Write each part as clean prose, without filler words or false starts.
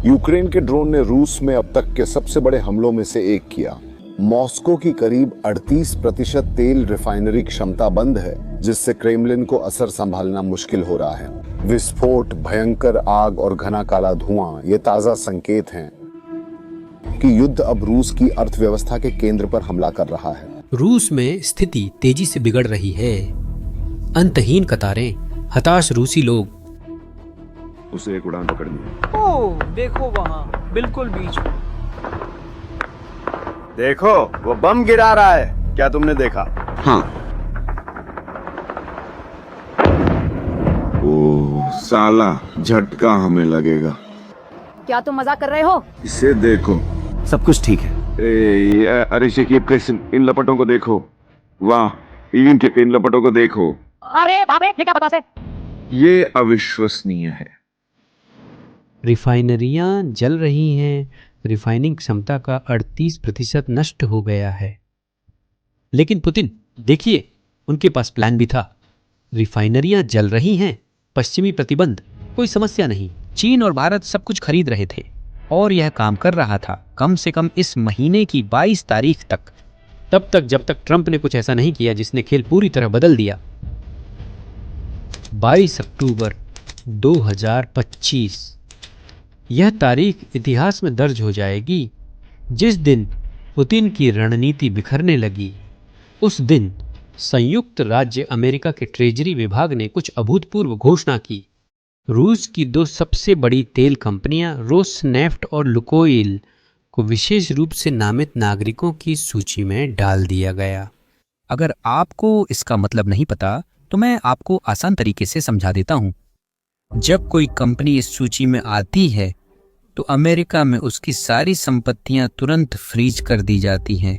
Ukraine के drone ने रूस में अब तक के सबसे बड़े हमलों में से एक किया। मॉस्को की करीब 38% तेल रिफाइनरी क्षमता बंद है, जिससे क्रेमलिन को असर संभालना मुश्किल हो रहा है। विस्फोट, भयंकर आग और घना काला धुआं ये ताजा संकेत हैं कि युद्ध अब रूस की अर्थव्यवस्था के केंद्र पर हमला कर रहा है। रूस में स्थिति तेजी से बिगड़ रही है। अंतहीन कतारें, हताश रूसी लोग। उसे एक उड़ान पकड़नी है। ओह, देखो वहाँ, बिल्कुल बीच में। देखो, वो बम गिरा रहा है। क्या तुमने देखा? हाँ। ओह साला, झटका हमें लगेगा। क्या तुम मजाक कर रहे हो? इसे देखो। सब कुछ ठीक है। अरे शकीब, कैसे इन लपटों को देखो। वाह, इन लपटों को देखो। अरे बाप रे, ये क्या बकवास है? ये अविश्वसनीय है। रिफाइनरियां जल रही हैं। रिफाइनिंग क्षमता का 38% नष्ट हो गया है। लेकिन पुतिन, देखिए, उनके पास प्लान भी था। रिफाइनरियां जल रही हैं, पश्चिमी प्रतिबंध, कोई समस्या नहीं। चीन और भारत सब कुछ खरीद रहे थे और यह काम कर रहा था कम से कम इस महीने की 22 तारीख तक। तब तक जब तक ट्रंप ने कुछ ऐसा नहीं किया जिसने खेल पूरी तरह बदल दिया। 22 अक्टूबर 2025, यह तारीख इतिहास में दर्ज हो जाएगी। जिस दिन पुतिन की रणनीति बिखरने लगी, उस दिन संयुक्त राज्य अमेरिका के ट्रेजरी विभाग ने कुछ अभूतपूर्व घोषणा की। रूस की दो सबसे बड़ी तेल कंपनियां रोसनेफ्ट और लुकोइल को विशेष रूप से नामित नागरिकों की सूची में डाल दिया गया। अगर आपको इसका मतलब नहीं पता तो मैं आपको आसान तरीके से समझा देता हूँ। जब कोई कंपनी इस सूची में आती है तो अमेरिका में उसकी सारी संपत्तियां तुरंत फ्रीज कर दी जाती हैं।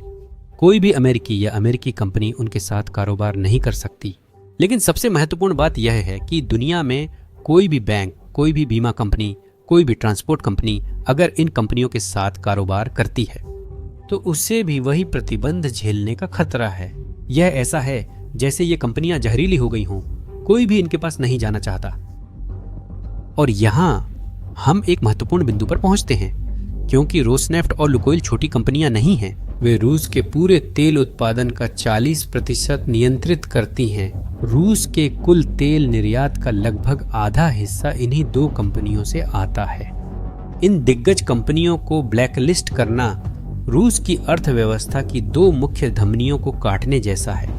कोई भी अमेरिकी या अमेरिकी कंपनी उनके साथ कारोबार नहीं कर सकती। लेकिन सबसे महत्वपूर्ण बात यह है कि दुनिया में कोई भी बैंक, कोई भी बीमा कंपनी, कोई भी ट्रांसपोर्ट कंपनी अगर इन कंपनियों के साथ कारोबार करती है तो उसे भी वही प्रतिबंध झेलने का खतरा है। यह ऐसा है जैसे ये कंपनियां जहरीली हो गई हों, कोई भी इनके पास नहीं जाना चाहता। और यहाँ हम एक महत्वपूर्ण बिंदु पर पहुंचते हैं, क्योंकि रोसनेफ्ट और लुकोइल छोटी कंपनियां नहीं हैं। वे रूस के पूरे तेल उत्पादन का 40% नियंत्रित करती हैं। रूस के कुल तेल निर्यात का लगभग आधा हिस्सा इन्हीं दो कंपनियों से आता है। इन दिग्गज कंपनियों को ब्लैकलिस्ट करना रूस की अर्थव्यवस्था की दो मुख्य धमनियों को काटने जैसा है।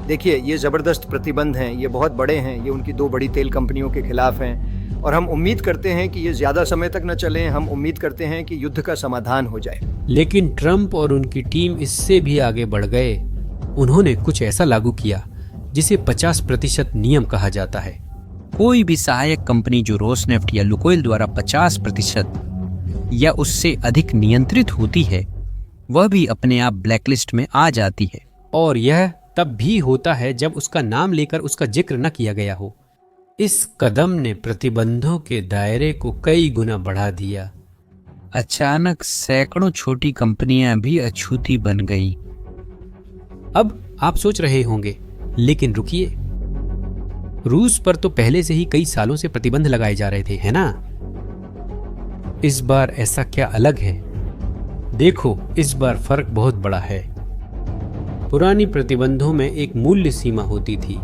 देखिए, ये जबरदस्त प्रतिबंध हैं, ये बहुत बड़े हैं, ये उनकी दो बड़ी तेल कंपनियों के खिलाफ हैं और हम उम्मीद करते हैं कि ये ज्यादा समय तक न चलें। हम उम्मीद करते हैं कि युद्ध का समाधान हो जाए। लेकिन ट्रंप और उनकी टीम इससे भी आगे बढ़ गए। उन्होंने कुछ ऐसा लागू किया जिसे 50% नियम कहा जाता है। कोई भी सहायक कंपनी जो रोसनेफ्ट या लुकोइल द्वारा 50% या उससे अधिक नियंत्रित होती है, वह भी अपने आप ब्लैकलिस्ट में आ जाती है। और यह तब भी होता है जब उसका नाम लेकर उसका जिक्र न किया गया हो। इस कदम ने प्रतिबंधों के दायरे को कई गुना बढ़ा दिया। अचानक सैकड़ों छोटी कंपनियां भी अछूती बन गईं। अब आप सोच रहे होंगे, लेकिन रुकिए, रूस पर तो पहले से ही कई सालों से प्रतिबंध लगाए जा रहे थे, है ना? इस बार ऐसा क्या अलग है? देखो, इस बार फर्क बहुत बड़ा है। पुरानी प्रतिबंधों में एक मूल्य सीमा होती थी।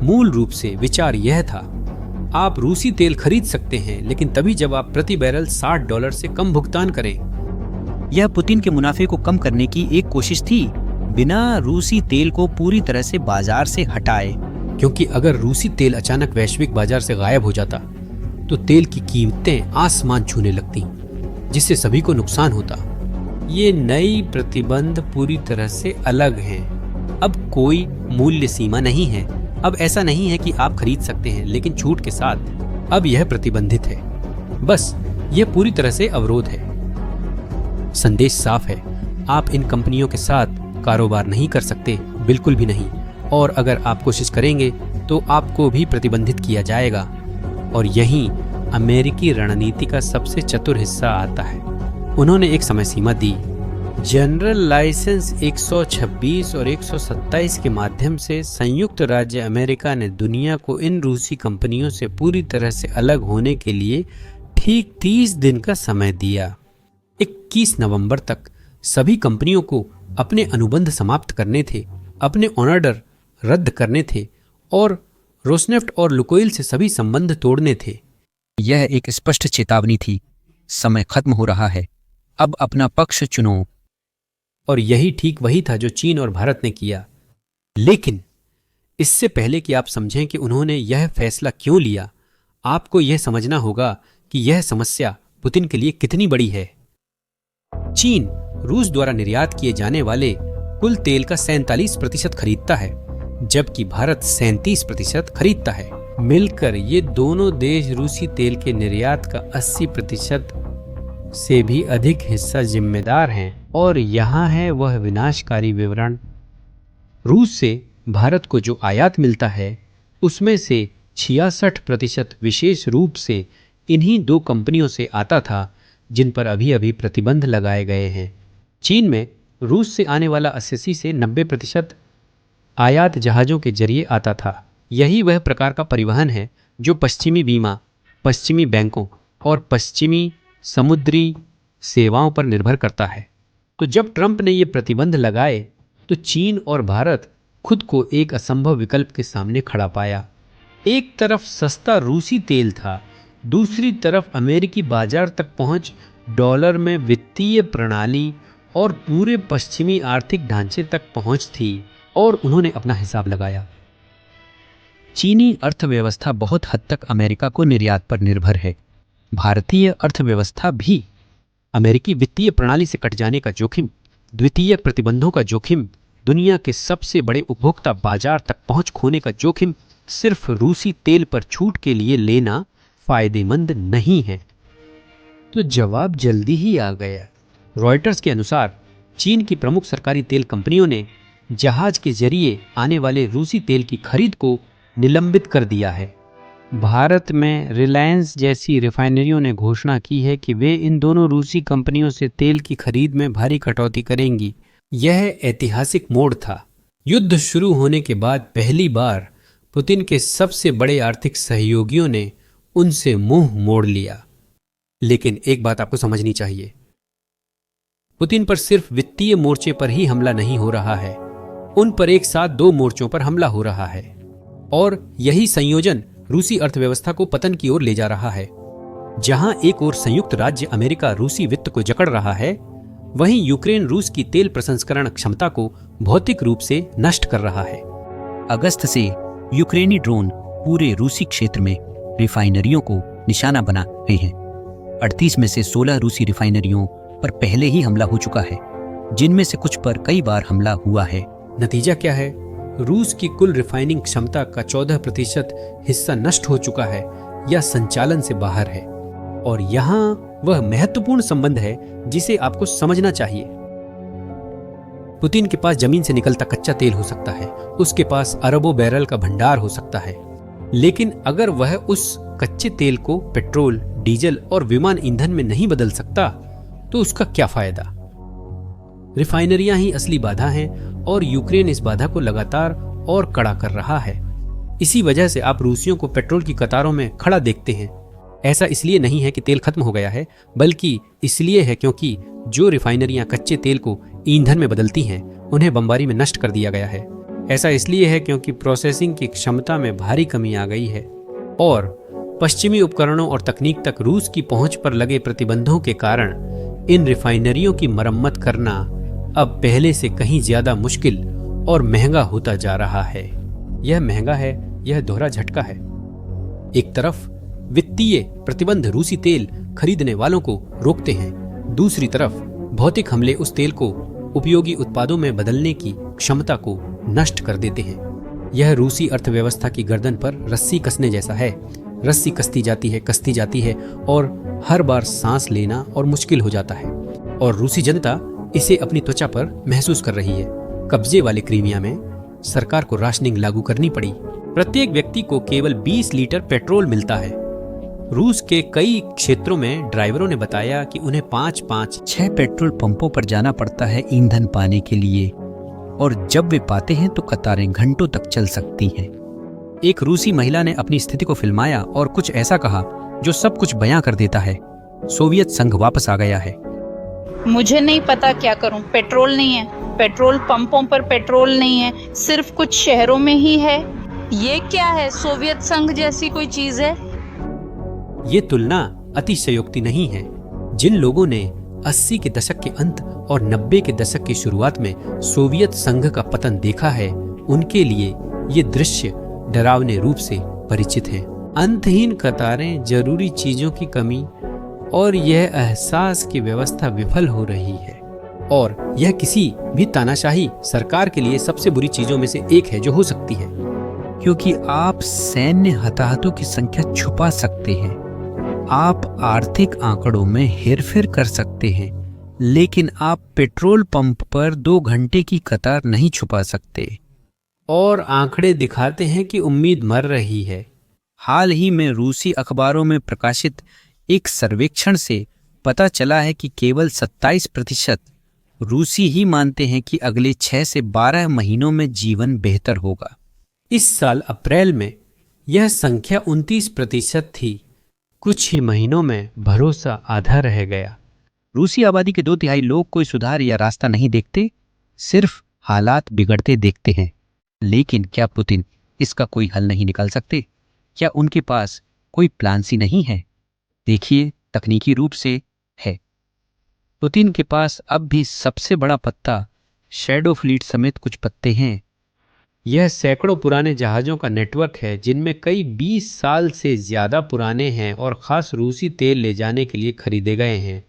मूल रूप से विचार यह था, आप रूसी तेल खरीद सकते हैं, लेकिन तभी जब आप प्रति बैरल $60 से कम भुगतान करें। यह पुतिन के मुनाफे को कम करने की एक कोशिश थी, बिना रूसी तेल को पूरी तरह से बाजार से हटाए। क्योंकि अगर रूसी तेल अचानक वैश्विक बाजार से गायब हो जाता तो तेल की कीमतें आसमान छूने लगती, जिससे सभी को नुकसान होता। ये नई प्रतिबंध पूरी तरह से अलग हैं। अब कोई मूल्य सीमा नहीं है। अब ऐसा नहीं है कि आप खरीद सकते हैं लेकिन छूट के साथ। अब यह प्रतिबंधित है। बस यह पूरी तरह से अवरोध है। संदेश साफ है, आप इन कंपनियों के साथ कारोबार नहीं कर सकते, बिल्कुल भी नहीं। और अगर आप कोशिश करेंगे तो आपको भी प्रतिबंधित किया जाएगा। और यहीं अमेरिकी रणनीति का सबसे चतुर हिस्सा आता है। उन्होंने एक समय सीमा दी। जनरल लाइसेंस 126 और 127 के माध्यम से संयुक्त राज्य अमेरिका ने दुनिया को इन रूसी कंपनियों से पूरी तरह से अलग होने के लिए ठीक 30 दिन का समय दिया। 21 नवंबर तक सभी कंपनियों को अपने अनुबंध समाप्त करने थे, अपने ऑर्डर रद्द करने थे और रोसनेफ्ट और लुकोइल से सभी संबंध तोड़ने थे। यह एक स्पष्ट चेतावनी थी, समय खत्म हो रहा है, अब अपना पक्ष चुनो। और यही ठीक वही था जो चीन और भारत ने किया। लेकिन इससे पहले कि आप समझें कि उन्होंने यह फैसला क्यों लिया, आपको यह समझना होगा कि यह समस्या पुतिन के लिए कितनी बड़ी है। चीन रूस द्वारा निर्यात किए जाने वाले कुल तेल का 47% खरीदता है, जबकि भारत 37% खरीदता है। मिलकर ये दोनों देश रूसी तेल के निर्यात का 80% से भी अधिक हिस्सा जिम्मेदार हैं। और यहाँ है वह विनाशकारी विवरण। रूस से भारत को जो आयात मिलता है उसमें से 66% विशेष रूप से इन्हीं दो कंपनियों से आता था जिन पर अभी अभी प्रतिबंध लगाए गए हैं। चीन में रूस से आने वाला 80 से 90% आयात जहाज़ों के जरिए आता था। यही वह प्रकार का परिवहन है जो पश्चिमी बीमा, पश्चिमी बैंकों और पश्चिमी समुद्री सेवाओं पर निर्भर करता है। तो जब ट्रंप ने ये प्रतिबंध लगाए तो चीन और भारत खुद को एक असंभव विकल्प के सामने खड़ा पाया। एक तरफ सस्ता रूसी तेल था, दूसरी तरफ अमेरिकी बाजार तक पहुंच, डॉलर में वित्तीय प्रणाली और पूरे पश्चिमी आर्थिक ढांचे तक पहुंच थी। और उन्होंने अपना हिसाब लगाया। चीनी अर्थव्यवस्था बहुत हद तक अमेरिका को निर्यात पर निर्भर है। भारतीय अर्थव्यवस्था भी। अमेरिकी वित्तीय प्रणाली से कट जाने का जोखिम, द्वितीय प्रतिबंधों का जोखिम, दुनिया के सबसे बड़े उपभोक्ता बाजार तक पहुंच खोने का जोखिम सिर्फ रूसी तेल पर छूट के लिए लेना फायदेमंद नहीं है। तो जवाब जल्दी ही आ गया। रॉयटर्स के अनुसार चीन की प्रमुख सरकारी तेल कंपनियों ने जहाज के जरिए आने वाले रूसी तेल की खरीद को निलंबित कर दिया है। भारत में रिलायंस जैसी रिफाइनरियों ने घोषणा की है कि वे इन दोनों रूसी कंपनियों से तेल की खरीद में भारी कटौती करेंगी। यह ऐतिहासिक मोड़ था। युद्ध शुरू होने के बाद पहली बार पुतिन के सबसे बड़े आर्थिक सहयोगियों ने उनसे मुंह मोड़ लिया। लेकिन एक बात आपको समझनी चाहिए, पुतिन पर सिर्फ वित्तीय मोर्चे पर ही हमला नहीं हो रहा है, उन पर एक साथ दो मोर्चों पर हमला हो रहा है। और यही संयोजन रूसी अर्थव्यवस्था को पतन की ओर ले जा रहा है। जहां एक ओर संयुक्त राज्य अमेरिका रूसी वित्त को जकड़ रहा है, वहीं यूक्रेन रूस की तेल प्रसंस्करण क्षमता को भौतिक रूप से नष्ट कर रहा है। अगस्त से यूक्रेनी ड्रोन पूरे रूसी क्षेत्र में रिफाइनरियों को निशाना बना रहे हैं। 38 में से 16 रूसी रिफाइनरियों पर पहले ही हमला हो चुका है, जिनमें से कुछ पर कई बार हमला हुआ है। नतीजा क्या है? रूस की कुल रिफाइनिंग क्षमता का 14% हिस्सा नष्ट हो चुका है या संचालन से बाहर है। और यहाँ वह महत्वपूर्ण संबंध है जिसे आपको समझना चाहिए। पुतिन के पास जमीन से निकलता कच्चा तेल हो सकता है, उसके पास अरबों बैरल का भंडार हो सकता है, लेकिन अगर वह उस कच्चे तेल को पेट्रोल, डीजल और विमान ईंधन में नहीं बदल सकता तो उसका क्या फायदा? रिफाइनरियां ही असली बाधा हैं और यूक्रेन इस बाधा को लगातार और कड़ा कर रहा है। इसी वजह से आप रूसियों को पेट्रोल की कतारों में खड़ा देखते हैं। ऐसा इसलिए नहीं है कि तेल खत्म हो गया है, बल्कि इसलिए है क्योंकि जो रिफाइनरियां कच्चे तेल को ईंधन में बदलती हैं, उन्हें बमबारी में नष्ट कर दिया गया है। ऐसा इसलिए है क्योंकि प्रोसेसिंग की क्षमता में भारी कमी आ गई है और पश्चिमी उपकरणों और तकनीक तक रूस की पहुंच पर लगे प्रतिबंधों के कारण इन रिफाइनरियों की मरम्मत करना अब पहले से कहीं ज्यादा मुश्किल और महंगा होता जा रहा है। यह महंगा है, यह दोहरा झटका है। एक तरफ वित्तीय प्रतिबंध रूसी तेल खरीदने वालों को रोकते हैं, दूसरी तरफ भौतिक हमले उस तेल को उपयोगी उत्पादों में बदलने की क्षमता को नष्ट कर देते हैं। यह रूसी अर्थव्यवस्था की गर्दन पर रस्सी कसने जैसा है। रस्सी कसती जाती है और हर बार सांस लेना और मुश्किल हो जाता है। और रूसी जनता इसे अपनी त्वचा पर महसूस कर रही है। कब्जे वाले क्रीमिया में सरकार को राशनिंग लागू करनी पड़ी। प्रत्येक व्यक्ति को केवल 20 लीटर पेट्रोल मिलता है। रूस के कई क्षेत्रों में ड्राइवरों ने बताया कि उन्हें 5-6 पेट्रोल पंपों पर जाना पड़ता है ईंधन पाने के लिए, और जब वे पाते हैं तो कतारें घंटों तक चल सकती हैं। एक रूसी महिला ने अपनी स्थिति को फिल्माया और कुछ ऐसा कहा जो सब कुछ बयां कर देता है। सोवियत संघ वापस आ गया है। मुझे नहीं पता क्या करूं। पेट्रोल नहीं है, पेट्रोल पंपों पर पेट्रोल नहीं है, सिर्फ कुछ शहरों में ही है। ये क्या है? सोवियत संघ जैसी कोई चीज है? ये तुलना अतिशयोक्ति नहीं है। जिन लोगों ने 80 के दशक के अंत और 90 के दशक की शुरुआत में सोवियत संघ का पतन देखा है, उनके लिए ये दृश्य डरावने रूप से परिचित है। अंतहीन कतारें, जरूरी चीजों की कमी और यह एहसास की व्यवस्था विफल हो रही है। और यह किसी भी तानाशाही सरकार के लिए सबसे बुरी चीजों में से एक है जो हो सकती है। क्योंकि आप सैन्य हताहतों की संख्या छुपा सकते हैं, आप आर्थिक आंकड़ों में हेरफेर कर सकते हैं, लेकिन आप पेट्रोल पंप पर 2 घंटे की कतार नहीं छुपा सकते। और आंकड़े दिखाते हैं कि उम्मीद मर रही है। हाल ही में रूसी अखबारों में प्रकाशित एक सर्वेक्षण से पता चला है कि केवल 27% रूसी ही मानते हैं कि अगले 6 से 12 महीनों में जीवन बेहतर होगा। इस साल अप्रैल में यह संख्या 29% थी। कुछ ही महीनों में भरोसा आधा रह गया। रूसी आबादी के 2/3 लोग कोई सुधार या रास्ता नहीं देखते, सिर्फ हालात बिगड़ते देखते हैं। लेकिन क्या पुतिन इसका कोई हल नहीं निकाल सकते? क्या उनके पास कोई प्लान सी नहीं है? देखिए, तकनीकी रूप से है। पुतिन के पास अब भी सबसे बड़ा पत्ता शैडो फ्लीट समेत कुछ पत्ते हैं। यह सैकड़ों पुराने जहाज़ों का नेटवर्क है, जिनमें कई 20 साल से ज़्यादा पुराने हैं और ख़ास रूसी तेल ले जाने के लिए खरीदे गए हैं।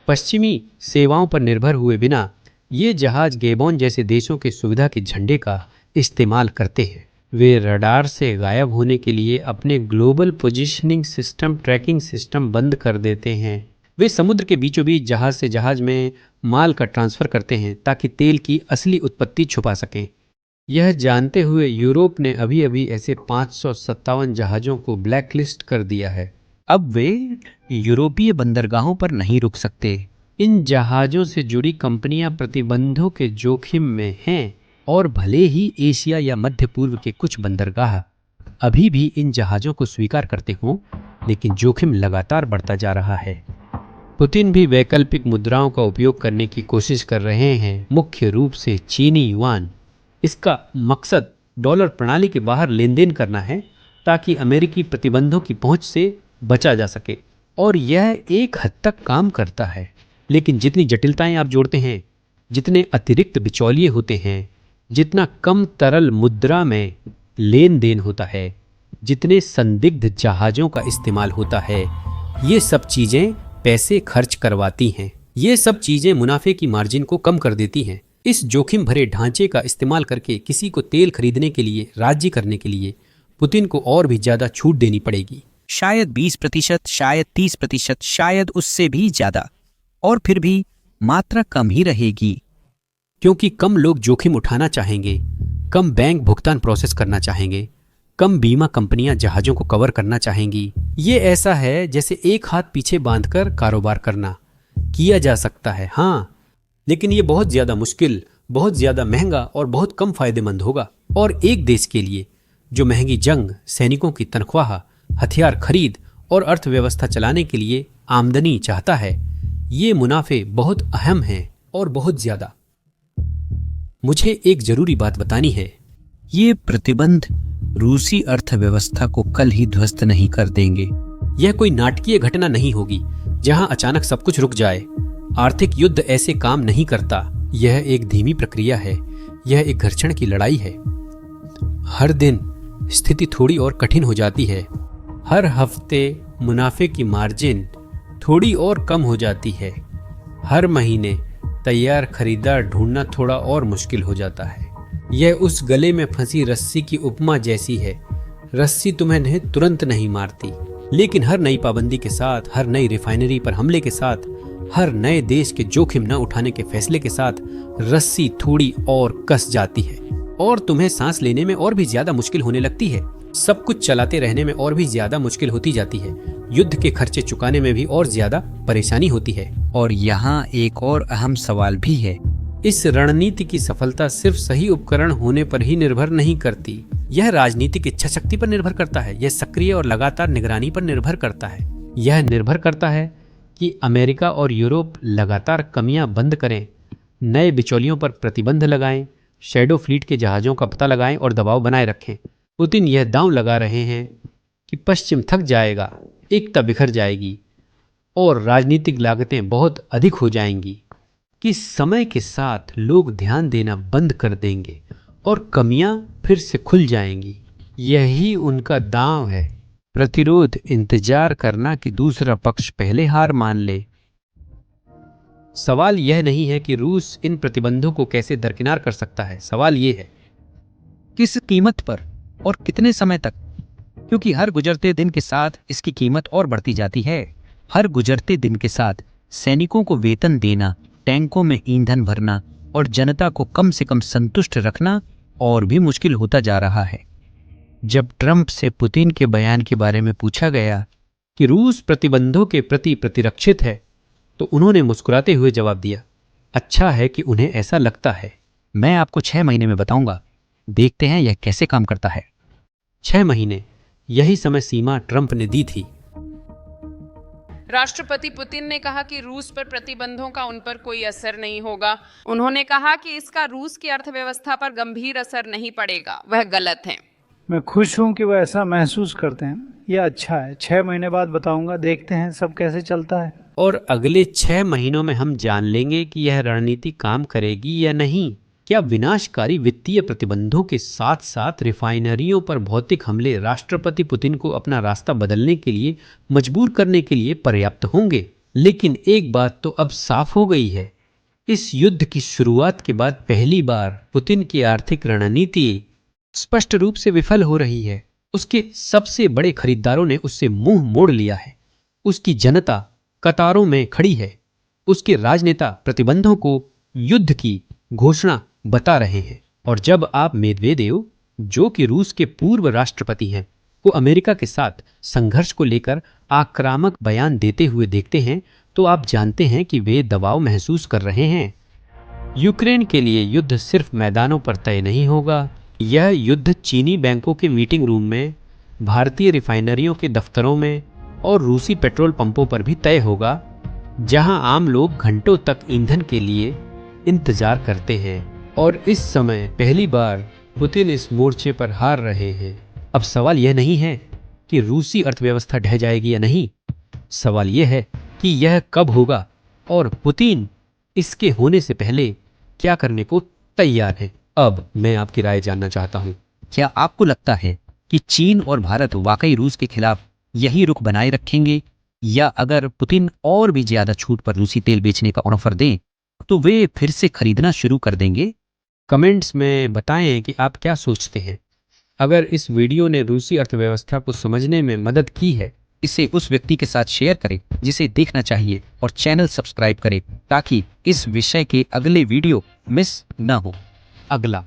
पश्चिमी सेवाओं पर निर्भर हुए बिना ये जहाज़ गेबोन जैसे देशों के सुविधा के झंडे का इस्तेमाल करते हैं। वे रडार से गायब होने के लिए अपने global positioning system tracking system बंद कर देते हैं। वे समुद्र के बीचों बीच जहाज़ से जहाज़ में माल का ट्रांसफ़र करते हैं ताकि तेल की असली उत्पत्ति छुपा सकें। यह जानते हुए यूरोप ने अभी अभी ऐसे 557 जहाज़ों को ब्लैकलिस्ट कर दिया है। अब वे यूरोपीय बंदरगाहों पर नहीं रुक सकते। इन जहाज़ों से जुड़ी कंपनियां प्रतिबंधों के जोखिम में हैं और भले ही एशिया या मध्य पूर्व के कुछ बंदरगाह अभी भी इन जहाज़ों को स्वीकार करते हों, लेकिन जोखिम लगातार बढ़ता जा रहा है। पुतिन भी वैकल्पिक मुद्राओं का उपयोग करने की कोशिश कर रहे हैं, मुख्य रूप से चीनी युआन। इसका मकसद डॉलर प्रणाली के बाहर लेन देन करना है ताकि अमेरिकी प्रतिबंधों की पहुंच से बचा जा सके। और यह एक हद तक काम करता है, लेकिन जितनी जटिलताएं आप जोड़ते हैं, जितने अतिरिक्त बिचौलिए होते हैं, जितना कम तरल मुद्रा में लेन देन होता है, जितने संदिग्ध जहाज़ों का इस्तेमाल होता है, ये सब चीज़ें पैसे खर्च करवाती हैं। ये सब चीज़ें मुनाफे की मार्जिन को कम कर देती हैं। इस जोखिम भरे ढांचे का इस्तेमाल करके किसी को तेल खरीदने के लिए राजी करने के लिए पुतिन को और भी ज़्यादा छूट देनी पड़ेगी। शायद 20%, शायद 30%, शायद उससे भी ज़्यादा, और फिर भी मात्रा कम ही रहेगी। क्योंकि कम लोग जोखिम उठाना चाहेंगे, कम बैंक भुगतान प्रोसेस करना चाहेंगे, कम बीमा कंपनियां जहाज़ों को कवर करना चाहेंगी। ये ऐसा है जैसे एक हाथ पीछे बांधकर कारोबार करना। किया जा सकता है, हाँ, लेकिन ये बहुत ज़्यादा मुश्किल, बहुत ज़्यादा महंगा और बहुत कम फायदेमंद होगा। और एक देश के लिए जो महंगी जंग, सैनिकों की तनख्वाह, हथियार खरीद और अर्थव्यवस्था चलाने के लिए आमदनी चाहता है, ये मुनाफे बहुत अहम हैं और बहुत ज़्यादा। मुझे एक ज़रूरी बात बतानी है। ये प्रतिबंध रूसी अर्थव्यवस्था को कल ही ध्वस्त नहीं कर देंगे। यह कोई नाटकीय घटना नहीं होगी जहां अचानक सब कुछ रुक जाए। आर्थिक युद्ध ऐसे काम नहीं करता। यह एक धीमी प्रक्रिया है। यह एक घर्षण की लड़ाई है। हर दिन स्थिति थोड़ी और कठिन हो जाती है। हर हफ्ते मुनाफे की मार्जिन थोड़ी और कम हो जाती है। हर महीने तैयार खरीदार ढूंढना थोड़ा और मुश्किल हो जाता है। यह उस गले में फंसी रस्सी की उपमा जैसी है। रस्सी तुम्हें तुरंत नहीं मारती, लेकिन हर नई पाबंदी के साथ, हर नई रिफाइनरी पर हमले के साथ, हर नए देश के जोखिम न उठाने के फैसले के साथ रस्सी थोड़ी और कस जाती है और तुम्हें सांस लेने में और भी ज्यादा मुश्किल होने लगती है। सब कुछ चलाते रहने में और भी ज्यादा मुश्किल होती जाती है। युद्ध के खर्चे चुकाने में भी और ज्यादा परेशानी होती है। और यहाँ एक और अहम सवाल भी है। इस रणनीति की सफलता सिर्फ सही उपकरण होने पर ही निर्भर नहीं करती। यह राजनीतिक इच्छा शक्ति पर निर्भर करता है। यह सक्रिय और लगातार निगरानी पर निर्भर करता है। यह निर्भर करता है कि अमेरिका और यूरोप लगातार कमियां बंद करें, नए बिचौलियों पर प्रतिबंध लगाएं, शैडो फ्लीट के जहाज़ों का पता लगाएं और दबाव बनाए रखें। पुतिन यह दांव लगा रहे हैं कि पश्चिम थक जाएगा, एकता बिखर जाएगी और राजनीतिक लागतें बहुत अधिक हो जाएंगी, कि समय के साथ लोग ध्यान देना बंद कर देंगे और कमियां फिर से खुल जाएंगी। यही उनका दांव है, प्रतिरोध, इंतजार करना कि दूसरा पक्ष पहले हार मान ले। सवाल यह नहीं है कि रूस इन प्रतिबंधों को कैसे दरकिनार कर सकता है, सवाल यह है किस कीमत पर और कितने समय तक, क्योंकि हर गुजरते दिन के साथ इसकी कीमत और बढ़ती जाती है। हर गुजरते दिन के साथ सैनिकों को वेतन देना, टैंकों में ईंधन भरना और जनता को कम से कम संतुष्ट रखना और भी मुश्किल होता जा रहा है। जब ट्रंप से पुतिन के बयान के बारे में पूछा गया कि रूस प्रतिबंधों के प्रति प्रतिरक्षित है, तो उन्होंने मुस्कुराते हुए जवाब दिया, अच्छा है कि उन्हें ऐसा लगता है। मैं आपको 6 महीने में बताऊंगा, देखते हैं यह कैसे काम करता है। 6 महीने, यही समय सीमा ट्रंप ने दी थी। राष्ट्रपति पुतिन ने कहा कि रूस पर प्रतिबंधों का उन पर कोई असर नहीं होगा। उन्होंने कहा कि इसका रूस की अर्थव्यवस्था पर गंभीर असर नहीं पड़ेगा। वह गलत है। मैं खुश हूं कि वह ऐसा महसूस करते हैं। यह अच्छा है। 6 महीने बाद बताऊंगा, देखते हैं सब कैसे चलता है। और अगले 6 महीनों में हम जान लेंगे कि यह रणनीति काम करेगी या नहीं। क्या विनाशकारी वित्तीय प्रतिबंधों के साथ साथ रिफाइनरियों पर भौतिक हमले राष्ट्रपति पुतिन को अपना रास्ता बदलने के लिए मजबूर करने के लिए पर्याप्त होंगे? लेकिन एक बात तो अब साफ हो गई है, इस युद्ध की शुरुआत के बाद पहली बार पुतिन की आर्थिक रणनीति स्पष्ट रूप से विफल हो रही है। उसके सबसे बड़े खरीदारों ने उससे मुंह मोड़ लिया है। उसकी जनता कतारों में खड़ी है। उसके राजनेता प्रतिबंधों को युद्ध की घोषणा बता रहे हैं। और जब आप मेदवेदेव, जो कि रूस के पूर्व राष्ट्रपति हैं, को अमेरिका के साथ संघर्ष को लेकर आक्रामक बयान देते हुए देखते हैं, तो आप जानते हैं कि वे दबाव महसूस कर रहे हैं। यूक्रेन के लिए युद्ध सिर्फ मैदानों पर तय नहीं होगा। यह युद्ध चीनी बैंकों के मीटिंग रूम में, भारतीय रिफाइनरियों के दफ्तरों में और रूसी पेट्रोल पंपों पर भी तय होगा, जहां आम लोग घंटों तक ईंधन के लिए इंतजार करते हैं। और इस समय पहली बार पुतिन इस मोर्चे पर हार रहे हैं। अब सवाल यह नहीं है कि रूसी अर्थव्यवस्था ढह जाएगी या नहीं, सवाल यह है कि यह कब होगा और पुतिन इसके होने से पहले क्या करने को तैयार है। अब मैं आपकी राय जानना चाहता हूं। क्या आपको लगता है कि चीन और भारत वाकई रूस के खिलाफ यही रुख बनाए रखेंगे, या अगर पुतिन और भी ज्यादा छूट पर रूसी तेल बेचने का ऑफर दें तो वे फिर से खरीदना शुरू कर देंगे? कमेंट्स में बताएं कि आप क्या सोचते हैं। अगर इस वीडियो ने रूसी अर्थव्यवस्था को समझने में मदद की है, इसे उस व्यक्ति के साथ शेयर करें जिसे देखना चाहिए और चैनल सब्सक्राइब करें ताकि इस विषय के अगले वीडियो मिस न हो। अगला